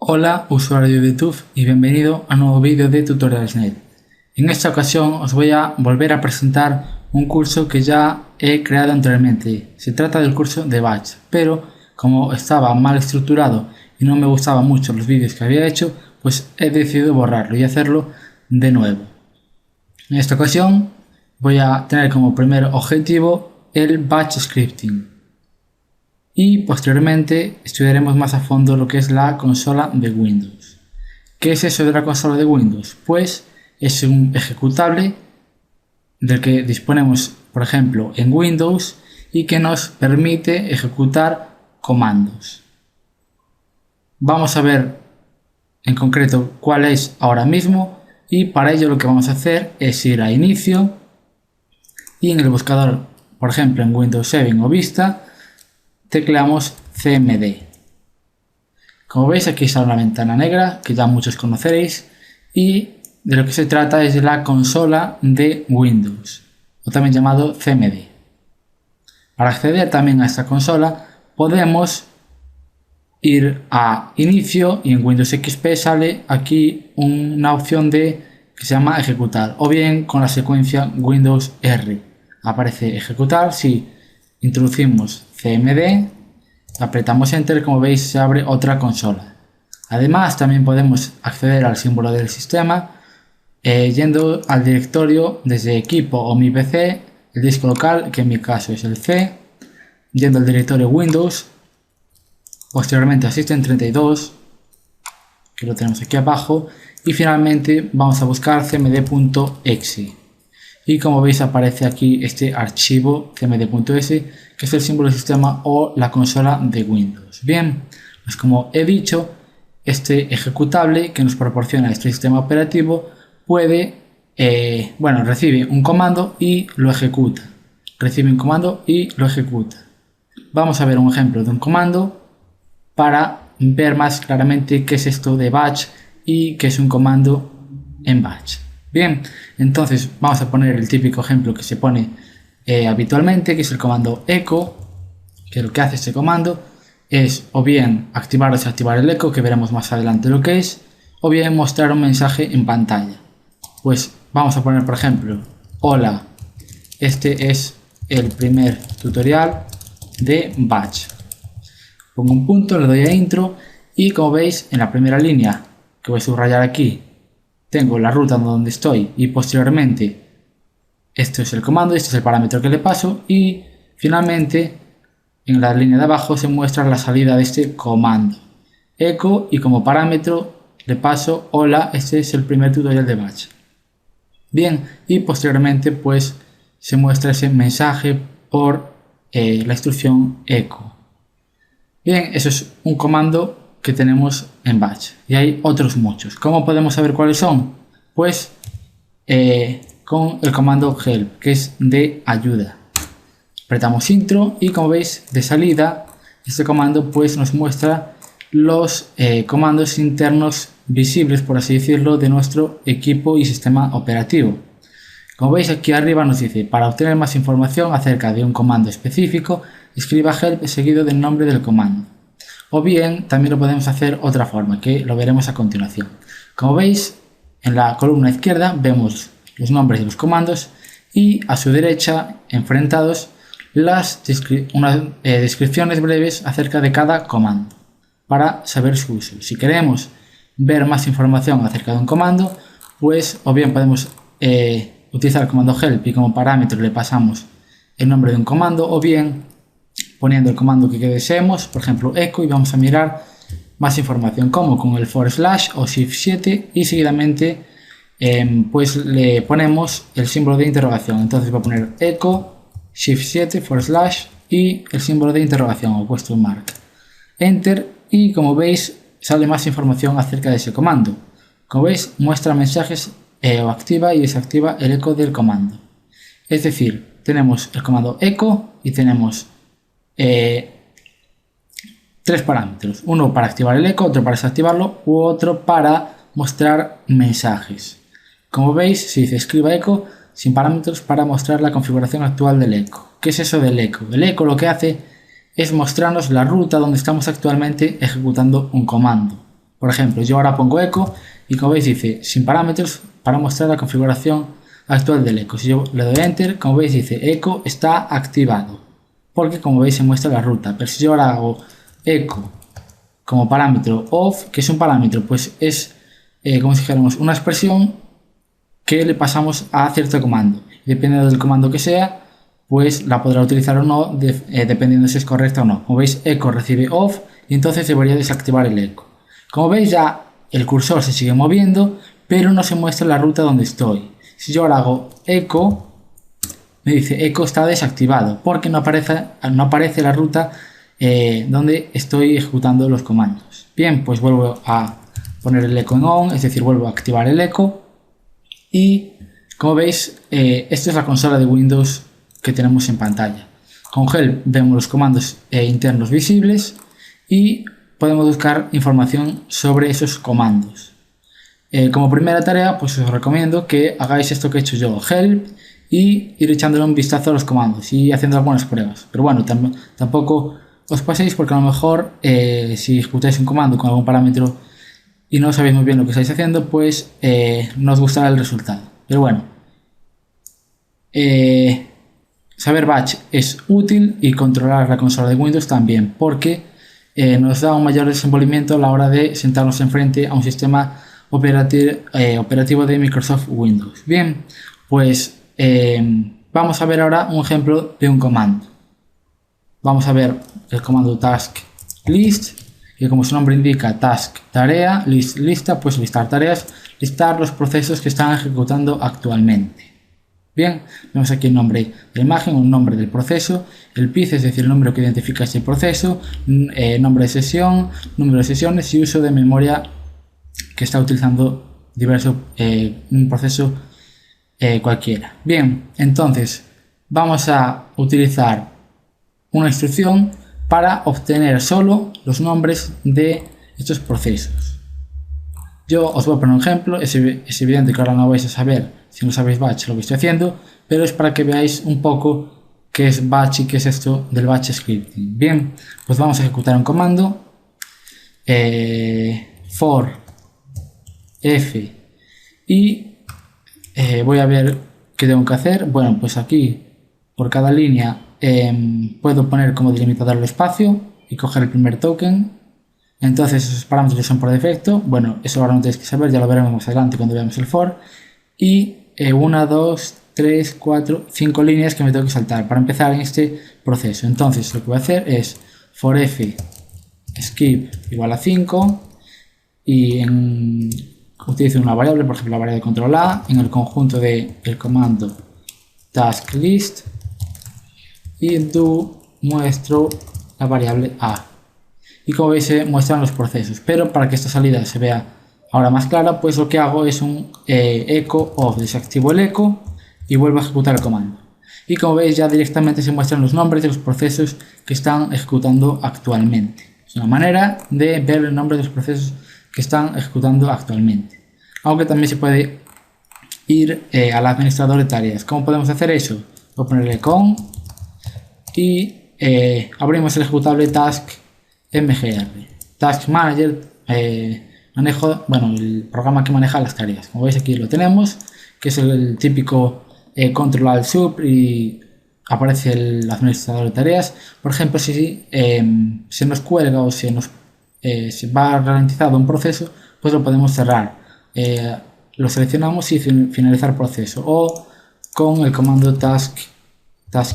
Hola usuario de YouTube y bienvenido a un nuevo vídeo de Tutorials.net. En esta ocasión os voy a volver a presentar un curso que ya he creado anteriormente. Se trata del curso de Batch, pero como estaba mal estructurado y no me gustaban mucho los vídeos que había hecho, pues he decidido borrarlo y hacerlo de nuevo. En esta ocasión voy a tener como primer objetivo el Batch Scripting. Y posteriormente estudiaremos más a fondo lo que es la consola de Windows. ¿Qué es eso de la consola de Windows? Pues es un ejecutable del que disponemos, por ejemplo, en Windows y que nos permite ejecutar comandos. Vamos a ver en concreto cuál es ahora mismo y para ello lo que vamos a hacer es ir a Inicio y en el buscador, por ejemplo en Windows 7 o Vista, tecleamos CMD. Como veis, aquí sale una ventana negra que ya muchos conoceréis y de lo que se trata es de la consola de Windows, o también llamado CMD. Para acceder también a esta consola podemos ir a Inicio y en Windows XP sale aquí una opción que se llama Ejecutar, o bien con la secuencia Windows R. Aparece Ejecutar. Si introducimos CMD, apretamos Enter, como veis se abre otra consola. Además también podemos acceder al símbolo del sistema yendo al directorio desde equipo o mi PC, el disco local, que en mi caso es el C, yendo al directorio Windows, posteriormente a System32, que lo tenemos aquí abajo, y finalmente vamos a buscar cmd.exe. Y como veis aparece aquí este archivo cmd.exe, que es el símbolo del sistema o la consola de Windows. Bien, pues como he dicho, este ejecutable que nos proporciona este sistema operativo puede, recibe un comando y lo ejecuta. Recibe un comando y lo ejecuta. Vamos a ver un ejemplo de un comando para ver más claramente qué es esto de Batch y qué es un comando en Batch. Bien, entonces vamos a poner el típico ejemplo que se pone habitualmente, que es el comando echo, que lo que hace este comando es o bien activar o desactivar el echo, que veremos más adelante lo que es, o bien mostrar un mensaje en pantalla. Pues vamos a poner, por ejemplo, hola, este es el primer tutorial de Batch. Pongo un punto, le doy a intro y como veis en la primera línea que voy a subrayar aquí tengo la ruta donde estoy y posteriormente esto es el comando, este es el parámetro que le paso y finalmente en la línea de abajo se muestra la salida de este comando echo y como parámetro le paso hola, este es el primer tutorial de Batch. Bien, y posteriormente pues se muestra ese mensaje por la instrucción echo. Bien, eso es un comando que tenemos en Batch y hay otros muchos. ¿Cómo podemos saber cuáles son? Pues con el comando help, que es de ayuda. Apretamos intro y como veis de salida este comando pues nos muestra los comandos internos visibles, por así decirlo, de nuestro equipo y sistema operativo. Como veis aquí arriba nos dice: para obtener más información acerca de un comando específico, escriba help seguido del nombre del comando. O bien también lo podemos hacer otra forma, que lo veremos a continuación. Como veis en la columna izquierda vemos los nombres de los comandos y a su derecha enfrentados unas descripciones breves acerca de cada comando para saber su uso. Si queremos ver más información acerca de un comando, pues o bien podemos utilizar el comando help y como parámetro le pasamos el nombre de un comando, o bien poniendo el comando que deseemos, por ejemplo echo, y vamos a mirar más información como con el / o shift 7 y seguidamente pues le ponemos el símbolo de interrogación. Entonces voy a poner echo shift 7 / y el símbolo de interrogación o question mark, enter, y como veis sale más información acerca de ese comando. Como veis muestra mensajes o activa y desactiva el echo del comando. Es decir, tenemos el comando echo y tenemos tres parámetros: uno para activar el echo, otro para desactivarlo u otro para mostrar mensajes. Como veis se dice escriba echo sin parámetros para mostrar la configuración actual del echo. ¿Qué es eso del echo? El echo lo que hace es mostrarnos la ruta donde estamos actualmente ejecutando un comando. Por ejemplo, yo ahora pongo echo y como veis dice sin parámetros para mostrar la configuración actual del echo. Si yo le doy enter, como veis dice echo está activado, porque como veis se muestra la ruta. Pero si yo ahora hago echo como parámetro off, que es un parámetro, pues es como si dijéramos una expresión que le pasamos a cierto comando. Dependiendo del comando que sea, pues la podrá utilizar o no, dependiendo si es correcta o no. Como veis, echo recibe off y entonces debería desactivar el echo. Como veis, ya el cursor se sigue moviendo, pero no se muestra la ruta donde estoy. Si yo ahora hago echo, me dice echo está desactivado, porque no aparece la ruta donde estoy ejecutando los comandos. Bien, pues vuelvo a poner el echo en on, es decir, vuelvo a activar el echo. Y como veis, esta es la consola de Windows que tenemos en pantalla. Con help vemos los comandos internos visibles y podemos buscar información sobre esos comandos. Como primera tarea, pues os recomiendo que hagáis esto que he hecho yo, help, y ir echándole un vistazo a los comandos y haciendo algunas pruebas. Pero bueno, tampoco os paséis, porque a lo mejor si ejecutáis un comando con algún parámetro y no sabéis muy bien lo que estáis haciendo, pues no os gustará el resultado. Pero bueno, saber Bash es útil y controlar la consola de Windows también, porque nos da un mayor desenvolvimiento a la hora de sentarnos enfrente a un sistema operativo de Microsoft Windows. Bien, pues vamos a ver ahora un ejemplo de un comando. Vamos a ver el comando task list, que como su nombre indica, task, tarea, list, lista, pues listar tareas, listar los procesos que están ejecutando actualmente. Bien, vemos aquí el nombre de la imagen, un nombre del proceso, el PID, es decir, el número que identifica ese proceso, nombre de sesión, número de sesiones y uso de memoria que está utilizando un proceso cualquiera. Bien, entonces vamos a utilizar una instrucción para obtener solo los nombres de estos procesos. Yo os voy a poner un ejemplo, es evidente que ahora no vais a saber, si no sabéis Bash, lo que estoy haciendo, pero es para que veáis un poco qué es Bash y qué es esto del Bash Scripting. Bien, pues vamos a ejecutar un comando, for f, y voy a ver qué tengo que hacer. Bueno, pues aquí por cada línea puedo poner como delimitador el espacio y coger el primer token. Entonces esos parámetros son por defecto. Bueno, eso ahora no tenéis que saber, ya lo veremos más adelante cuando veamos el for. Y 1, 2, 3, 4, 5 líneas que me tengo que saltar para empezar en este proceso. Entonces lo que voy a hacer es for f skip igual a 5 y utilizo una variable, por ejemplo la variable de control A, en el conjunto del comando task list, y muestro la variable A. Y como veis se muestran los procesos, pero para que esta salida se vea ahora más clara, pues lo que hago es un echo off, desactivo el echo y vuelvo a ejecutar el comando. Y como veis ya directamente se muestran los nombres de los procesos que están ejecutando actualmente. Es una manera de ver el nombre de los procesos que están ejecutando actualmente. Aunque también se puede ir al administrador de tareas. ¿Cómo podemos hacer eso? Voy a ponerle con y abrimos el ejecutable task mgr. Task Manager, el programa que maneja las tareas. Como veis aquí lo tenemos, que es el típico control alt sub y aparece el administrador de tareas. Por ejemplo, si se nos cuelga o se va ralentizado un proceso, pues lo podemos cerrar. Lo seleccionamos y finalizar proceso, o con el comando task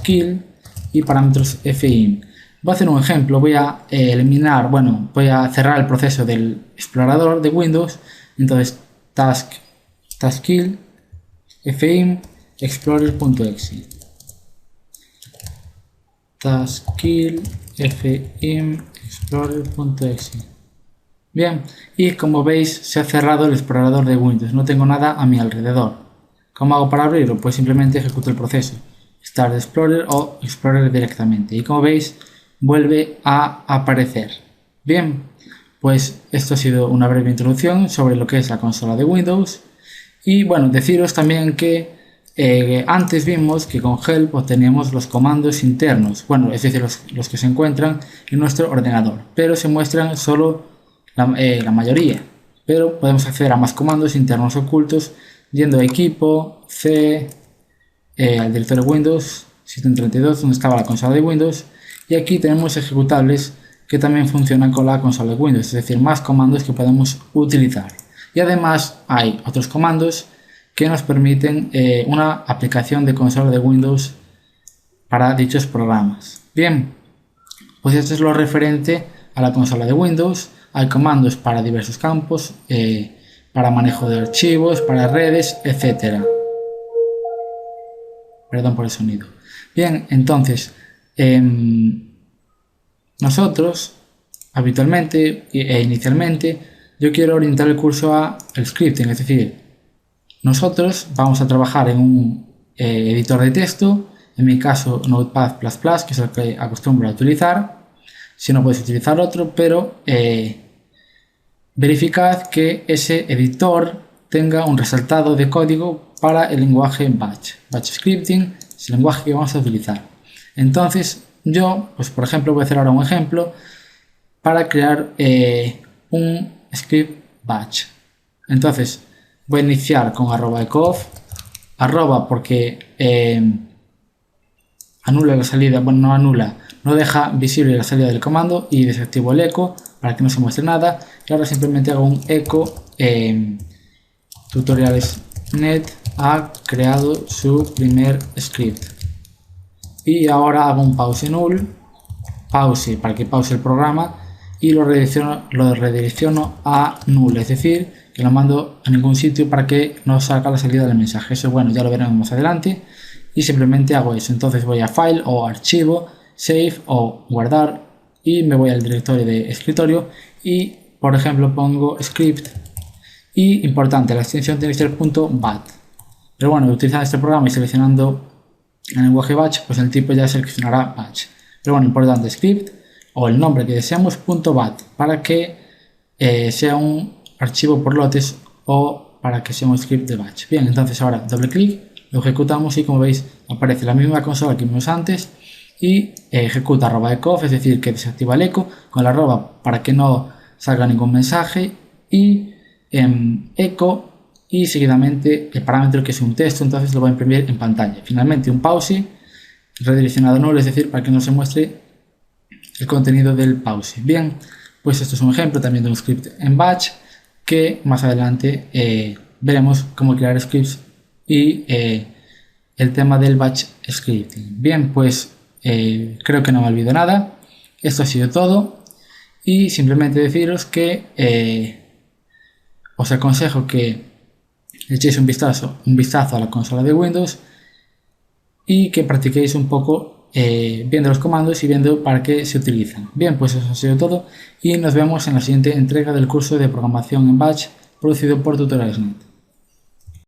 kill y parámetros fin. Voy a hacer un ejemplo, voy a voy a cerrar el proceso del explorador de Windows. Entonces task kill fin explorer.exe, task kill fin explorer.exe. Bien, y como veis se ha cerrado el explorador de Windows, no tengo nada a mi alrededor. ¿Cómo hago para abrirlo? Pues simplemente ejecuto el proceso Start Explorer o Explorer directamente, y como veis vuelve a aparecer. Bien, pues esto ha sido una breve introducción sobre lo que es la consola de Windows. Y bueno, deciros también que antes vimos que con help obteníamos los comandos internos, bueno, es decir, los que se encuentran en nuestro ordenador, pero se muestran solo la mayoría, pero podemos acceder a más comandos internos ocultos yendo a equipo, C, al directorio Windows, System 32, donde estaba la consola de Windows, y aquí tenemos ejecutables que también funcionan con la consola de Windows, es decir, más comandos que podemos utilizar. Y además hay otros comandos que nos permiten una aplicación de consola de Windows para dichos programas. Bien, pues esto es lo referente a la consola de Windows. Hay comandos para diversos campos, para manejo de archivos, para redes, etc. Perdón por el sonido. Bien, entonces, nosotros habitualmente e inicialmente yo quiero orientar el curso al scripting, es decir, nosotros vamos a trabajar en un editor de texto, en mi caso Notepad++, que es el que acostumbro a utilizar. Si no, puedes utilizar otro, pero verificad que ese editor tenga un resaltado de código para el lenguaje Bash. Bash Scripting es el lenguaje que vamos a utilizar. Entonces yo, pues por ejemplo, voy a hacer ahora un ejemplo para crear un script Bash. Entonces voy a iniciar con @ecof, porque anula la salida, bueno, no anula, no deja visible la salida del comando, y desactivo el eco para que no se muestre nada. Y ahora simplemente hago un eco tutorialsnet ha creado su primer script, y ahora hago un pause null, pause para que pause el programa, y lo redirecciono a null, es decir, que lo mando a ningún sitio para que no salga la salida del mensaje. Eso, bueno, ya lo veremos más adelante, y simplemente hago eso. Entonces voy a file o archivo, save o guardar, y me voy al directorio de escritorio y por ejemplo pongo script, y importante, la extensión tiene que ser .bat, pero bueno, utilizando este programa y seleccionando el lenguaje Bash, pues el tipo ya seleccionará Bash. Pero bueno, importante, script o el nombre que deseamos .bat para que sea un archivo por lotes o para que sea un script de Bash. Bien, entonces ahora doble clic, lo ejecutamos y como veis aparece la misma consola que vimos antes, y ejecuta @ecof, es decir, que desactiva el eco con la arroba para que no salga ningún mensaje, y eco, y seguidamente el parámetro que es un texto, entonces lo voy a imprimir en pantalla. Finalmente un pause redireccionado a null, es decir, para que no se muestre el contenido del pause. Bien, pues esto es un ejemplo también de un script en Bash, que más adelante veremos cómo crear scripts y el tema del Bash Scripting. Bien, pues creo que no me olvido nada. Esto ha sido todo, y simplemente deciros que os aconsejo que le echéis un vistazo a la consola de Windows y que practiquéis un poco viendo los comandos y viendo para qué se utilizan. Bien, pues eso ha sido todo, y nos vemos en la siguiente entrega del curso de programación en Bash producido por Tutorialsnet.